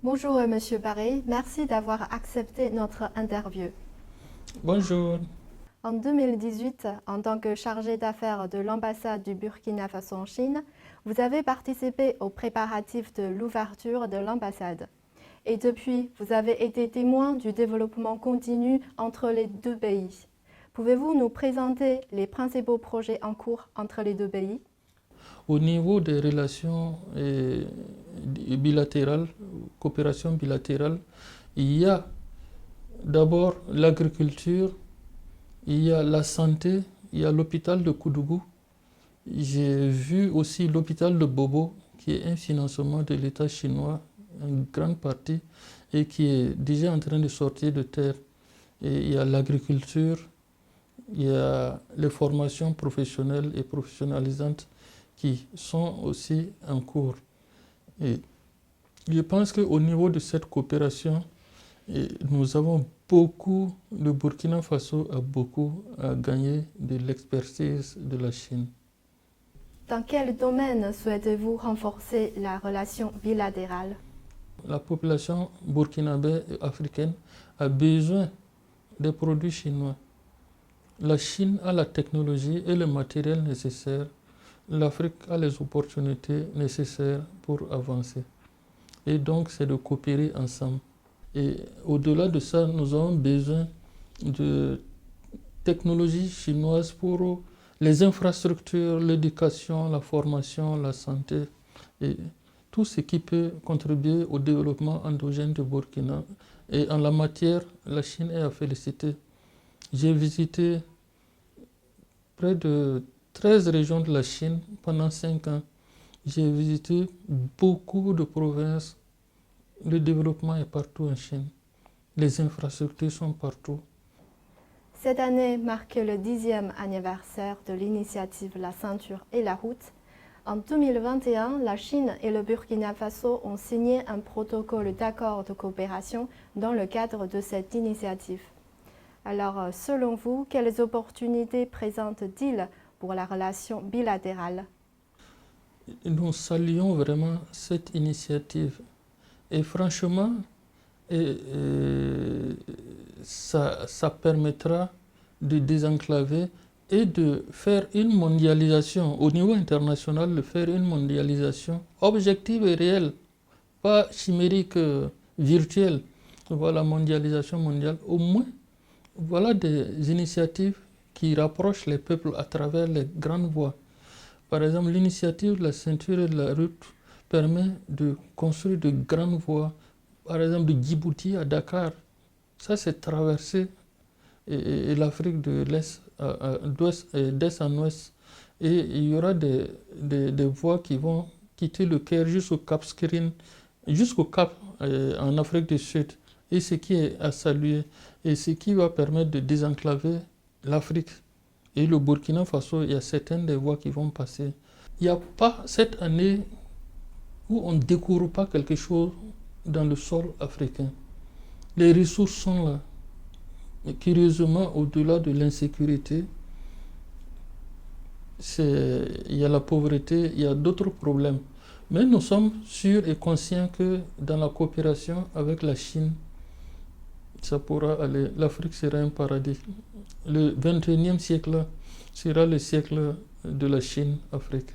Bonjour Monsieur Barré, merci d'avoir accepté notre interview. Bonjour. En 2018, en tant que chargé d'affaires de l'ambassade du Burkina Faso en Chine, vous avez participé aux préparatifs de l'ouverture de l'ambassade. Et depuis, vous avez été témoin du développement continu entre les deux pays. Pouvez-vous nous présenter les principaux projets en cours entre les deux pays? Au niveau des relations bilatérales, coopération bilatérale, il y a d'abord l'agriculture, il y a la santé, il y a l'hôpital de Koudougou. J'ai vu aussi l'hôpital de Bobo, qui est un financement de l'État chinois, en grande partie, et qui est déjà en train de sortir de terre. Et il y a l'agriculture, il y a les formations professionnelles et professionnalisantes qui sont aussi en cours. Et je pense qu'au niveau de cette coopération, nous avons beaucoup, le Burkina Faso a beaucoup à gagner de l'expertise de la Chine. Dans quel domaine souhaitez-vous renforcer la relation bilatérale? La population burkinabé et africaine a besoin des produits chinois. La Chine a la technologie et le matériel nécessaire. L'Afrique a les opportunités nécessaires pour avancer. Et donc, c'est de coopérer ensemble. Et au-delà de ça, nous avons besoin de technologies chinoises pour les infrastructures, l'éducation, la formation, la santé et tout ce qui peut contribuer au développement endogène du Burkina. Et en la matière, la Chine est à féliciter. J'ai visité près de 13 régions de la Chine pendant 5 ans. J'ai visité beaucoup de provinces. Le développement est partout en Chine. Les infrastructures sont partout. Cette année marque le 10e anniversaire de l'initiative La ceinture et la route. En 2021, la Chine et le Burkina Faso ont signé un protocole d'accord de coopération dans le cadre de cette initiative. Alors, selon vous, quelles opportunités présente-t-il pour la relation bilatérale? Nous saluons vraiment cette initiative. Et franchement, ça permettra de désenclaver et de faire une mondialisation, au niveau international, de faire une mondialisation objective et réelle, pas chimérique, virtuelle. Voilà, mondialisation mondiale. Au moins, voilà des initiatives qui rapprochent les peuples à travers les grandes voies. Par exemple, l'initiative de la ceinture et de la route permet de construire de grandes voies. Par exemple, de Djibouti à Dakar. Ça, c'est traverser l'Afrique de l'Est, d'Est en Ouest. Et il y aura des voies qui vont quitter le Caire jusqu'au Cap Skirring, jusqu'au Cap en Afrique du Sud. Et ce qui est à saluer, et ce qui va permettre de désenclaver l'Afrique. Et le Burkina Faso, il y a certaines des voies qui vont passer. Il n'y a pas cette année où on ne découvre pas quelque chose dans le sol africain. Les ressources sont là. Mais curieusement, au-delà de l'insécurité, il y a la pauvreté, il y a d'autres problèmes. Mais nous sommes sûrs et conscients que dans la coopération avec la Chine, ça pourra aller. L'Afrique sera un paradis. Le 21e siècle sera le siècle de la Chine-Afrique.